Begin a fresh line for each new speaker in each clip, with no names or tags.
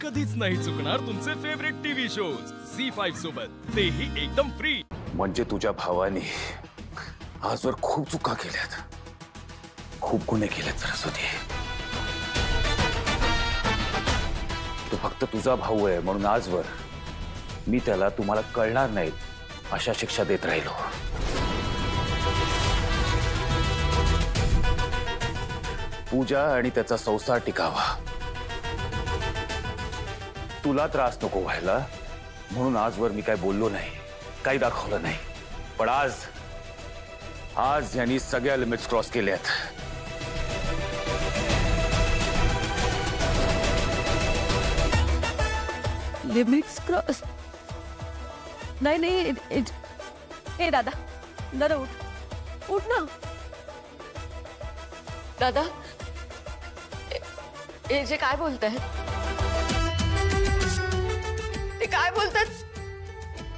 कधीच नाही चुकणार तुमचे फेवरेट टीव्ही शोज झी5 सोबत, तेही एकदम फ्री।
म्हणजे तुझ्या भावाने आजवर खूप चुका केल्यात, खूप गुन्हे केलेत सरस्वती। तो फक्त तुझा भाऊ आहे म्हणून आजवर मी त्याला तुम्हाला कळणार नाही अशा शिक्षा देत राहिलो। पूजा आणि त्याचा संसार टिकावा, तुला त्रास नको व्हायला म्हणून आजवर मी काय बोललो नाही, काही दाखवलं नाही। पण आज यांनी सगळ्या लिमिट्स क्रॉस केल्यात।
Limits cross? नाही ए दादा, दादा उठ ना दादा। जे काय बोलताय ते काय बोलतात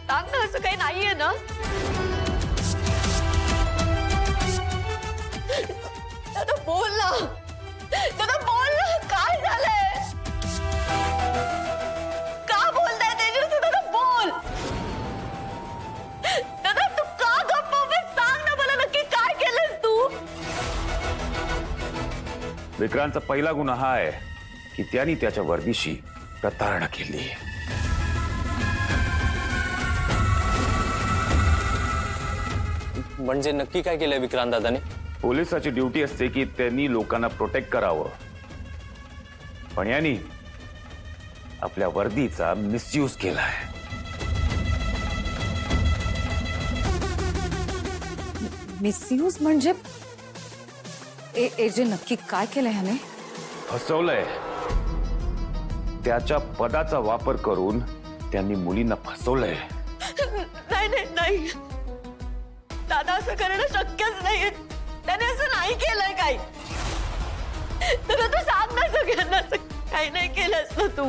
सांग ना, असं काही नाहीये ना? दादा बोल ना, दादा बोल ना, काय झालंय? का बोलताय तेजस्वी? दादा बोल, दादा तू का गप्प बस? सांग ना मला नक्की काय केलंस तू?
विक्रांतचा पहिला गुन्हा हा आहे की त्यांनी त्याच्या वर्दीशी प्रतारणा केली।
म्हणजे नक्की काय केलंय विक्रांत दादाने?
पोलिसाची ड्युटी असते की त्यांनी लोकांना प्रोटेक्ट करावं, पण यांनी आपल्या वर्दीचा मिसयूज केलाय।
मिसयूज म्हणजे जे नक्की काय केलंय ह्याने?
फसवलंय। त्याच्या पदाचा वापर करून त्यांनी मुलींना फसवलंय।
नाही दादा, असं करणं शक्यच नाही। त्याने असं नाही केलंय काही। दादा तू सांग ना सगळ्यांना, काही नाही केलंस ना तू?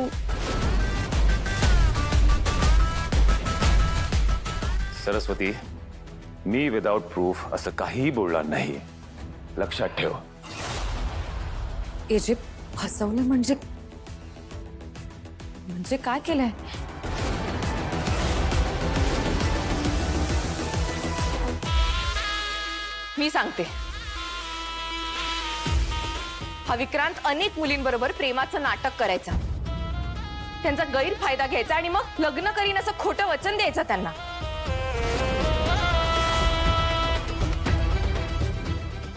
सरस्वती, मी विदाउट प्रूफ असं काहीही बोलणार नाही, लक्षात ठेव।
जे फसवलं म्हणजे काय केलंय?
मी सांगते। हा विक्रांत अनेक मुलींबरोबर प्रेमाचं नाटक करायचा, त्यांचा गैरफायदा घ्यायचा आणि मग लग्न करीन असं खोटं वचन द्यायचं त्यांना।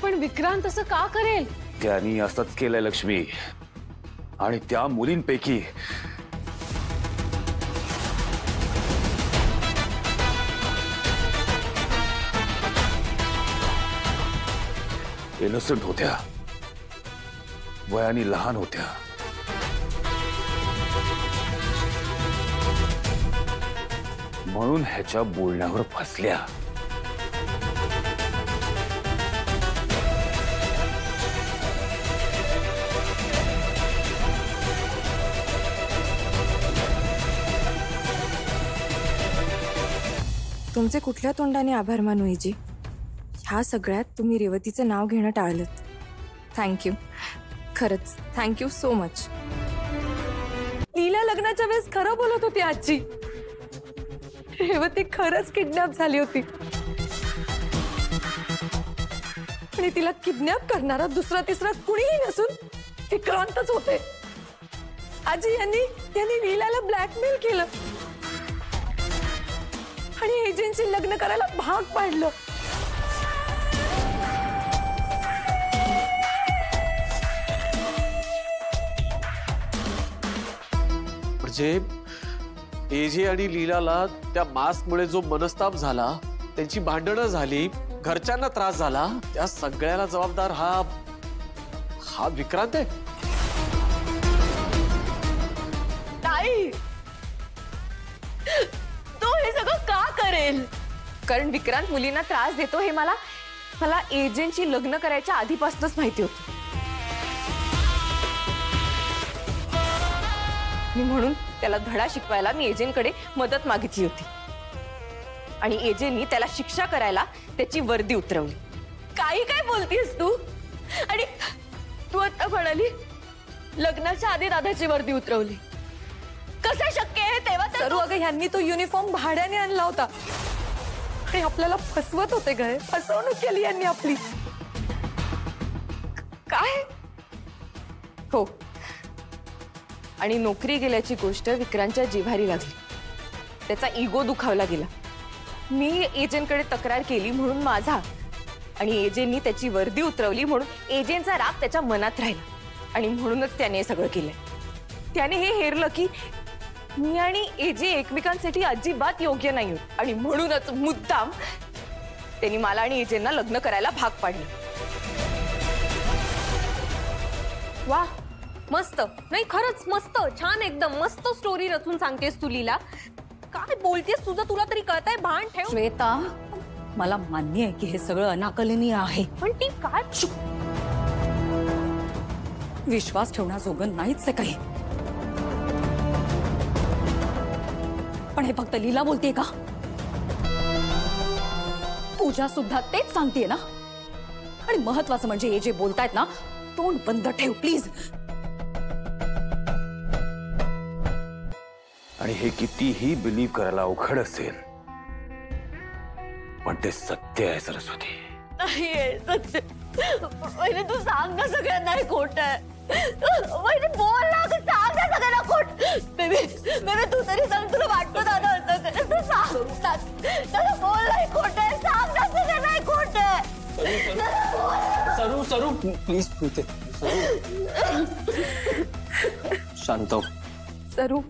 पण विक्रांत असं का करेल?
त्यांनी असंच केलंय लक्ष्मी, आणि त्या मुलींपैकी इनोसेंट होत्या, वयाने लहान होत्या। म्हणून ह्याच्या बोलण्यावर फसल्या।
तुमचे कुठल्या तोंडाने आभार मानू जी? ह्या सगळ्यात तुम्ही रेवतीचं नाव घेणं टाळलं। थँक्यू, खरंच थँक्यू सो मच।
लीला लग्नाच्या वेळेस खरं बोलत होती आजी। रेवती खरंच किडनॅप झाली होती आणि तिला किडनॅप करणारा दुसरा तिसरा कुणीही नसून विक्रांतच होते। आजी यांनी लीलाला ब्लॅकमेल केलं आणि एजंटशी लग्न करायला भाग पाडलं।
म्हणजे एजे आणि लीलाला त्या मास्कमुळे जो मनस्ताप झाला, त्यांची भांडणं झाली, घरच्यांना त्रास झाला, त्या सगळ्याला जबाबदार हा विक्रांत आहे?
नाही, तो हे सगळं का करेल?
कारण विक्रांत मुलींना त्रास देतो हे मला एजंटशी लग्न करायच्या आधीपासूनच माहिती होतं। म्हणून त्याला धडा शिकवायला मी एजंटकडे मदत मागितली होती आणि एजंटनी त्याला शिक्षा करायला त्याची वर्दी उतरवली।
काही काय बोलतीस तू? आणि तू आता म्हणाली लग्नाच्या आधी दादाची वर्दी उतरवली। कसं शक्य आहे तेव्हा तर
सरू अगं ह्यांनी तो युनिफॉर्म भाड्याने आणला होता आणि आपल्याला फसवत होते ग, फसवणूक केली यांनी आपली.
काय
हो, आणि नोकरी गेल्याची गोष्ट विक्रांतच्या जिव्हारी लागली. त्याचा इगो दुखावला गेला. मी एजंटकडे तक्रार केली म्हणून माझा, आणि एजंटनी त्याची वर्दी उतरवली म्हणून एजंटचा राग त्याच्या मनात राहिला, आणि म्हणूनच त्याने हे सगळं केलंय. त्याने हे हेरलं की मी आणि एजे एकमेकांसाठी अजिबात योग्य नाही आहोत, आणि म्हणूनच मुद्दाम त्यांनी मला आणि एजेंना लग्न करायला भाग पाडलं.
वा, मस्त. नाही खरंच मस्त, छान, एकदम मस्त स्टोरी रचून सांगतेस तू लीला. काय बोलतेस, तुझं तुला तरी कळतंय? भान ठेव.
श्वेता, मला मान्य आहे की हे सगळं अनाकलनीय आहे,
पण ती काय
विश्वास ठेवण्याजोगं नाहीच आहे काही. पण हे फक्त लीला बोलतेय का? पूजा सुद्धा तेच सांगतेय ना. आणि महत्वाचं म्हणजे हे जे बोलतायत ना, तोंड बंद ठेव प्लीज.
आणि हे कितीही बिलीव्ह करायला अवघड असेल, पण ते सत्य आहे सरस्वती.
नाहीये सत्य. वहिनी तू सांग ना सगळ्यांना हे खोट आहे. वहिनी बोल ना, सांग ना सगळ्यांना खोट. बेबी बेबी तू तरी सांग, तुला वाटतं दादा असं करे? तू सांग दादा, बोल ना हे खोट आहे. सांग ना सगळ्यांना हे खोट आहे.
सरू सरू प्लीज प्रीते, शांत हो.
सरू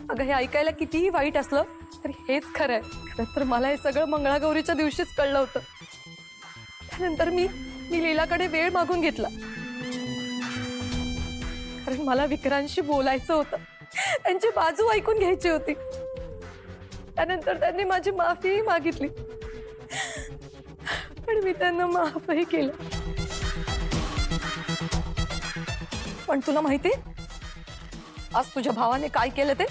अगं, हे ऐकायला कितीही वाईट असलं तरी हेच खरं आहे. खरं तर मला हे सगळं मंगळागौरीच्या दिवशीच कळलं होतं. त्यानंतर मी लीलाकडे वेळ मागून घेतला, कारण मला विक्रांतशी बोलायचं होतं, त्यांची बाजू ऐकून घ्यायची होती. त्यानंतर त्यांनी माझी माफीही मागितली, पण मी त्यांना माफही केलं. पण तुला माहितीये आज तुझ्या भावाने काय केलं ते?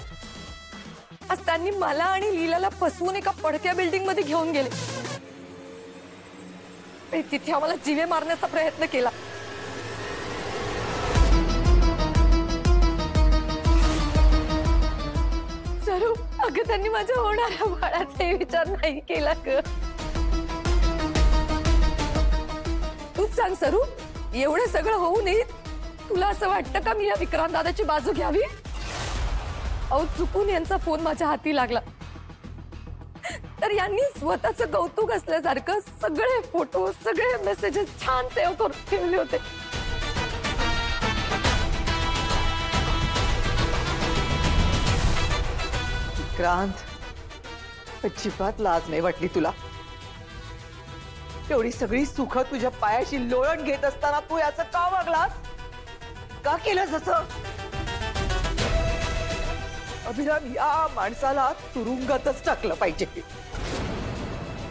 आज त्यांनी मला आणि लीलाला फसवून एका पडक्या बिल्डिंग मध्ये घेऊन गेले. तिथे आम्हाला जीवे मारण्याचा प्रयत्न केला. सरू अगं, त्यांनी माझ्या होणाऱ्या बाळाचा विचार नाही केला ग. तूच सांग सरू, एवढं सगळं होऊ नये तुला असं वाटतं का मी या विक्रांत दादाची बाजू घ्यावी? अहो, चुकून यांचा फोन माझ्या हाती लागला तर यांनी स्वतःचं कौतुक असल्यासारखं सगळे फोटो, सगळे मेसेजेस छान सेव्ह करून ठेवले होते.
विक्रांत, अजिबात लाज नाही वाटली तुला? एवढी सगळी सुख तुझ्या पायाशी लोळण घेत असताना तू याचं का वागलास? का केलंस असं? अभिराम, या माणसाला तुरुंगातच टाकलं पाहिजे.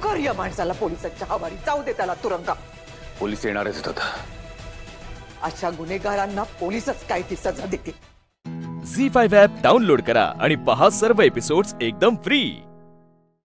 कर या माणसाला पोलिसांच्या हवाली, जाऊ दे त्याला तुरुंगात.
पोलीस येणारच होता.
अशा गुन्हेगारांना पोलीसच काय ती सजा देतील.
झी5 ॲप डाउनलोड करा आणि पहा सर्व एपिसोड्स एकदम फ्री.